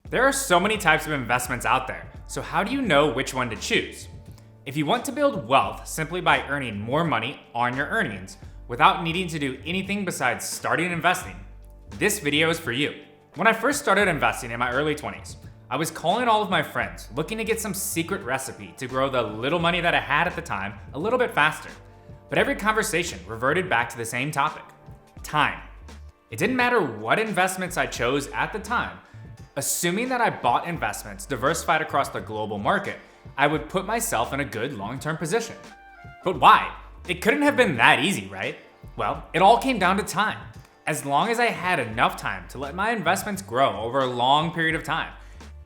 There are so many types of investments out there, so how do you know which one to choose? If you want to build wealth simply by earning more money on your earnings without needing to do anything besides starting investing, this video is for you. When I first started investing in my early 20s, I was calling all of my friends looking to get some secret recipe to grow the little money that I had at the time a little bit faster. But every conversation reverted back to the same topic: time. It didn't matter what investments I chose at the time. Assuming that I bought investments diversified across the global market, I would put myself in a good long-term position. But why? It couldn't have been that easy, right? Well, it all came down to time. As long as I had enough time to let my investments grow over a long period of time,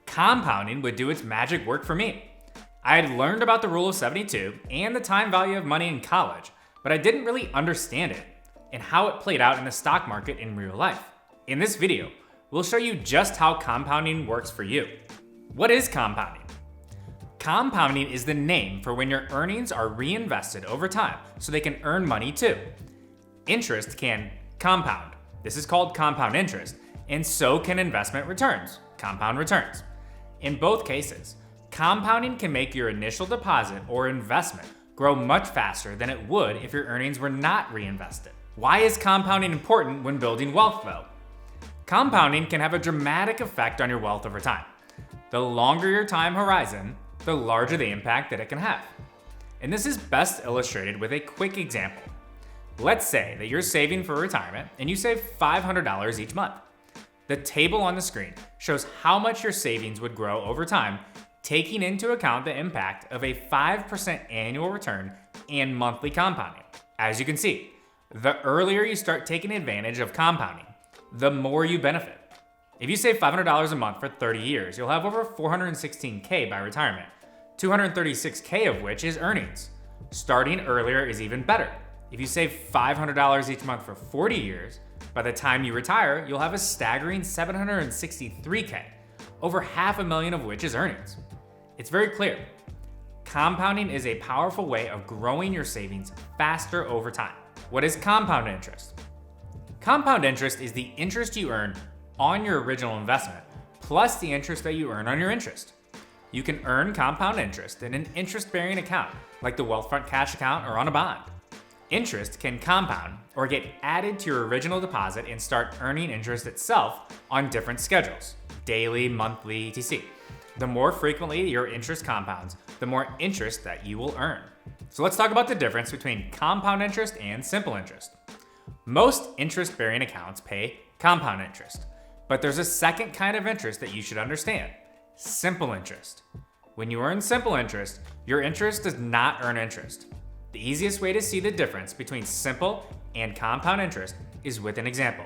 compounding would do its magic work for me. I had learned about the rule of 72 and the time value of money in college, but I didn't really understand it and how it played out in the stock market in real life. In this video, we'll show you just how compounding works for you. What is compounding? Compounding is the name for when your earnings are reinvested over time so they can earn money too. Interest can compound. This is called compound interest, and so can investment returns, compound returns. In both cases, compounding can make your initial deposit or investment grow much faster than it would if your earnings were not reinvested. Why is compounding important when building wealth though? Compounding can have a dramatic effect on your wealth over time. The longer your time horizon, the larger the impact that it can have. And this is best illustrated with a quick example. Let's say that you're saving for retirement and you save $500 each month. The table on the screen shows how much your savings would grow over time, taking into account the impact of a 5% annual return and monthly compounding. As you can see, the earlier you start taking advantage of compounding, the more you benefit. If you save $500 a month for 30 years, you'll have over $416K by retirement, $236K of which is earnings. Starting earlier is even better. If you save $500 each month for 40 years, by the time you retire, you'll have a staggering $763K, over $500,000 of which is earnings. It's very clear. Compounding is a powerful way of growing your savings faster over time. What is compound interest? Compound interest is the interest you earn on your original investment, plus the interest that you earn on your interest. You can earn compound interest in an interest-bearing account, like the Wealthfront cash account or on a bond. Interest can compound or get added to your original deposit and start earning interest itself on different schedules, daily, monthly, etc. The more frequently your interest compounds, the more interest that you will earn. So let's talk about the difference between compound interest and simple interest. Most interest-bearing accounts pay compound interest, but there's a second kind of interest that you should understand: simple interest. When you earn simple interest, your interest does not earn interest. The easiest way to see the difference between simple and compound interest is with an example.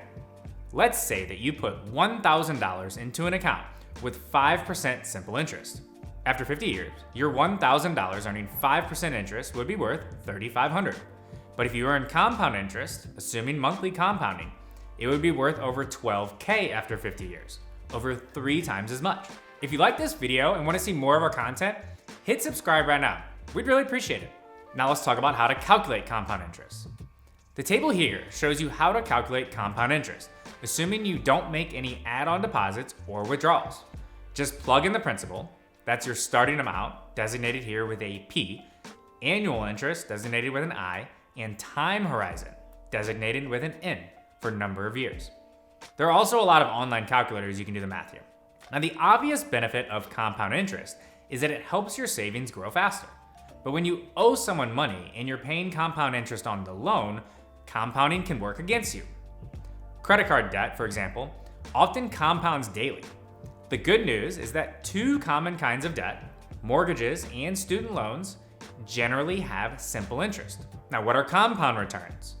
Let's say that you put $1,000 into an account with 5% simple interest. After 50 years, your $1,000 earning 5% interest would be worth $3,500. But if you earn compound interest, assuming monthly compounding, it would be worth over $12K after 50 years, over 3 times as much. If you like this video and want to see more of our content, hit subscribe right now. We'd really appreciate it. Now let's talk about how to calculate compound interest. The table here shows you how to calculate compound interest, assuming you don't make any add-on deposits or withdrawals. Just plug in the principal, that's your starting amount, designated here with a P, annual interest, designated with an I, and time horizon, designated with an N for number of years. There are also a lot of online calculators you can do the math here. Now, the obvious benefit of compound interest is that it helps your savings grow faster. But when you owe someone money and you're paying compound interest on the loan, compounding can work against you. Credit card debt, for example, often compounds daily. The good news is that 2 common kinds of debt, mortgages and student loans, generally have simple interest. Now, what are compound returns?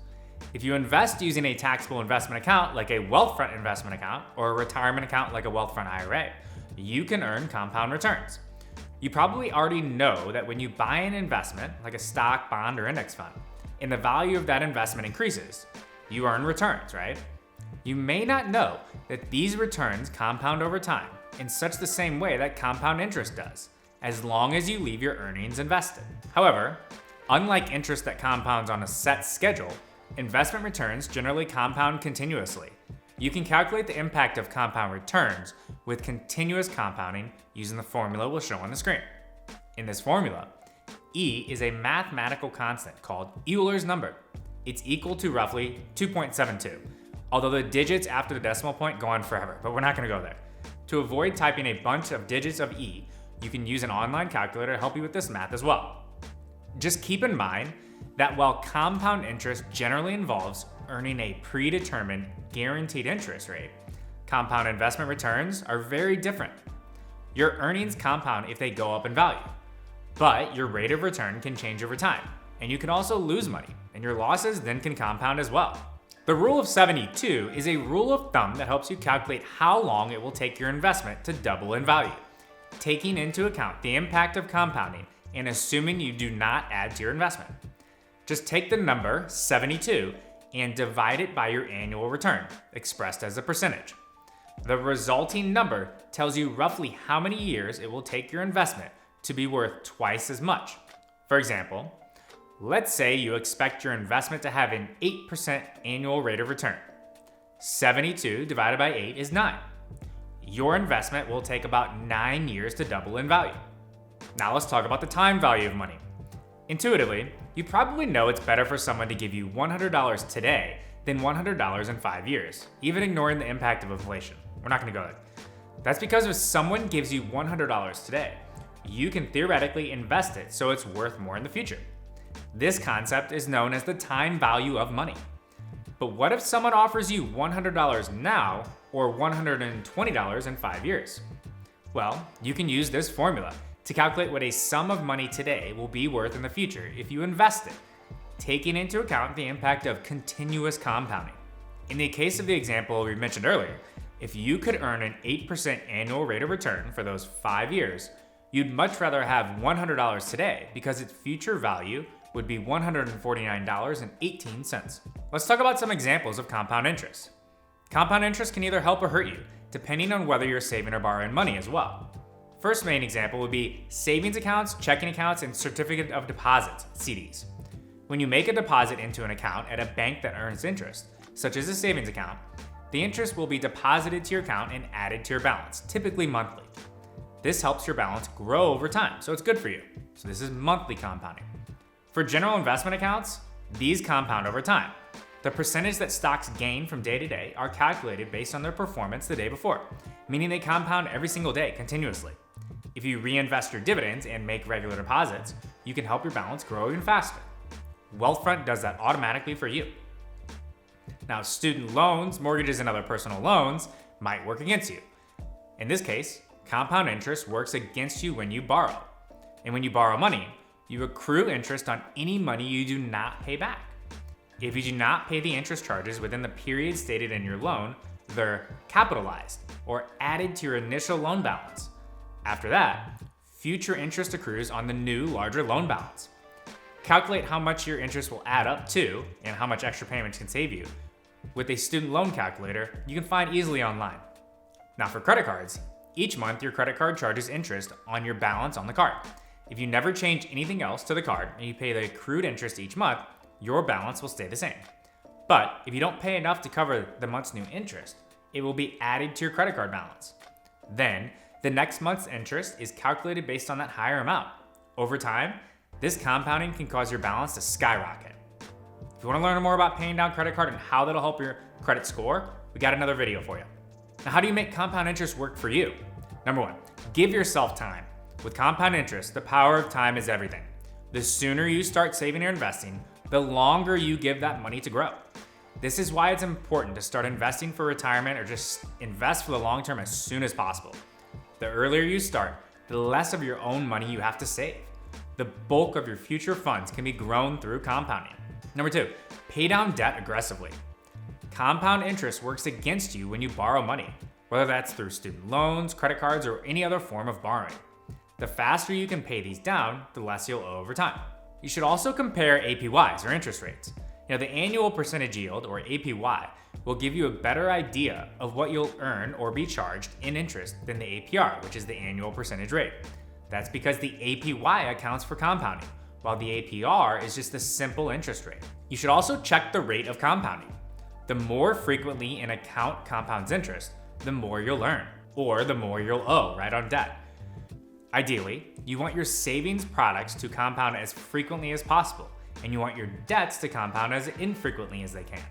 If you invest using a taxable investment account like a Wealthfront investment account or a retirement account like a Wealthfront IRA, you can earn compound returns. You probably already know that when you buy an investment like a stock, bond, or index fund, and the value of that investment increases, you earn returns, right? You may not know that these returns compound over time in such the same way that compound interest does, as long as you leave your earnings invested. However, unlike interest that compounds on a set schedule, investment returns generally compound continuously, you can calculate the impact of compound returns with continuous compounding using the formula we'll show on the screen. In this formula, E is a mathematical constant called Euler's number. It's equal to roughly 2.72, although the digits after the decimal point go on forever, but we're not going to go there. To avoid typing a bunch of digits of E, you can use an online calculator to help you with this math as well. Just keep in mind that while compound interest generally involves earning a predetermined guaranteed interest rate, compound investment returns are very different. Your earnings compound if they go up in value, but your rate of return can change over time, and you can also lose money, and your losses then can compound as well. The rule of 72 is a rule of thumb that helps you calculate how long it will take your investment to double in value, taking into account the impact of compounding and assuming you do not add to your investment. Just take the number 72 and divide it by your annual return, expressed as a percentage. The resulting number tells you roughly how many years it will take your investment to be worth twice as much. For example, let's say you expect your investment to have an 8% annual rate of return. 72 divided by 8 is 9. Your investment will take about 9 years to double in value. Now let's talk about the time value of money. Intuitively, you probably know it's better for someone to give you $100 today than $100 in 5 years, even ignoring the impact of inflation. We're not going to go there. That's because if someone gives you $100 today, you can theoretically invest it so it's worth more in the future. This concept is known as the time value of money. But what if someone offers you $100 now or $120 in 5 years? Well, you can use this formula to calculate what a sum of money today will be worth in the future if you invest it, taking into account the impact of continuous compounding. In the case of the example we mentioned earlier, if you could earn an 8% annual rate of return for those 5 years, you'd much rather have $100 today because its future value would be $149.18. Let's talk about some examples of compound interest. Compound interest can either help or hurt you, depending on whether you're saving or borrowing money as well. First main example would be savings accounts, checking accounts, and certificate of deposits, CDs. When you make a deposit into an account at a bank that earns interest, such as a savings account, the interest will be deposited to your account and added to your balance, typically monthly. This helps your balance grow over time, so it's good for you. So this is monthly compounding. For general investment accounts, these compound over time. The percentage that stocks gain from day to day are calculated based on their performance the day before, meaning they compound every single day continuously. If you reinvest your dividends and make regular deposits, you can help your balance grow even faster. Wealthfront does that automatically for you. Now, student loans, mortgages, and other personal loans might work against you. In this case, compound interest works against you when you borrow. And when you borrow money, you accrue interest on any money you do not pay back. If you do not pay the interest charges within the period stated in your loan, they're capitalized or added to your initial loan balance. After that, future interest accrues on the new, larger loan balance. Calculate how much your interest will add up to and how much extra payments can save you with a student loan calculator you can find easily online. Now for credit cards, each month your credit card charges interest on your balance on the card. If you never change anything else to the card and you pay the accrued interest each month, your balance will stay the same. But if you don't pay enough to cover the month's new interest, it will be added to your credit card balance. Then, the next month's interest is calculated based on that higher amount. Over time, this compounding can cause your balance to skyrocket. If you want to learn more about paying down credit card and how that'll help your credit score, we got another video for you. Now, how do you make compound interest work for you? Number one, give yourself time. With compound interest, the power of time is everything. The sooner you start saving or investing, the longer you give that money to grow. This is why it's important to start investing for retirement or just invest for the long term as soon as possible. The earlier you start, the less of your own money you have to save. The bulk of your future funds can be grown through compounding. Number two, pay down debt aggressively. Compound interest works against you when you borrow money, whether that's through student loans, credit cards, or any other form of borrowing. The faster you can pay these down, the less you'll owe over time. You should also compare APYs, or interest rates. The annual percentage yield, or APY, will give you a better idea of what you'll earn or be charged in interest than the APR, which is the annual percentage rate. That's because the APY accounts for compounding, while the APR is just the simple interest rate. You should also check the rate of compounding. The more frequently an account compounds interest, the more you'll earn, or the more you'll owe right on debt. Ideally, you want your savings products to compound as frequently as possible, and you want your debts to compound as infrequently as they can.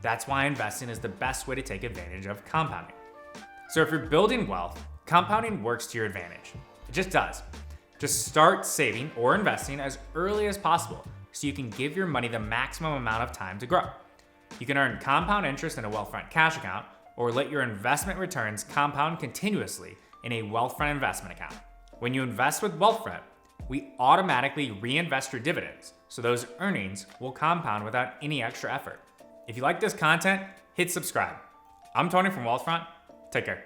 That's why investing is the best way to take advantage of compounding. So if you're building wealth, compounding works to your advantage. It just does. Just start saving or investing as early as possible so you can give your money the maximum amount of time to grow. You can earn compound interest in a Wealthfront cash account or let your investment returns compound continuously in a Wealthfront investment account. When you invest with Wealthfront, we automatically reinvest your dividends, so those earnings will compound without any extra effort. If you like this content, hit subscribe. I'm Tony from Wealthfront. Take care.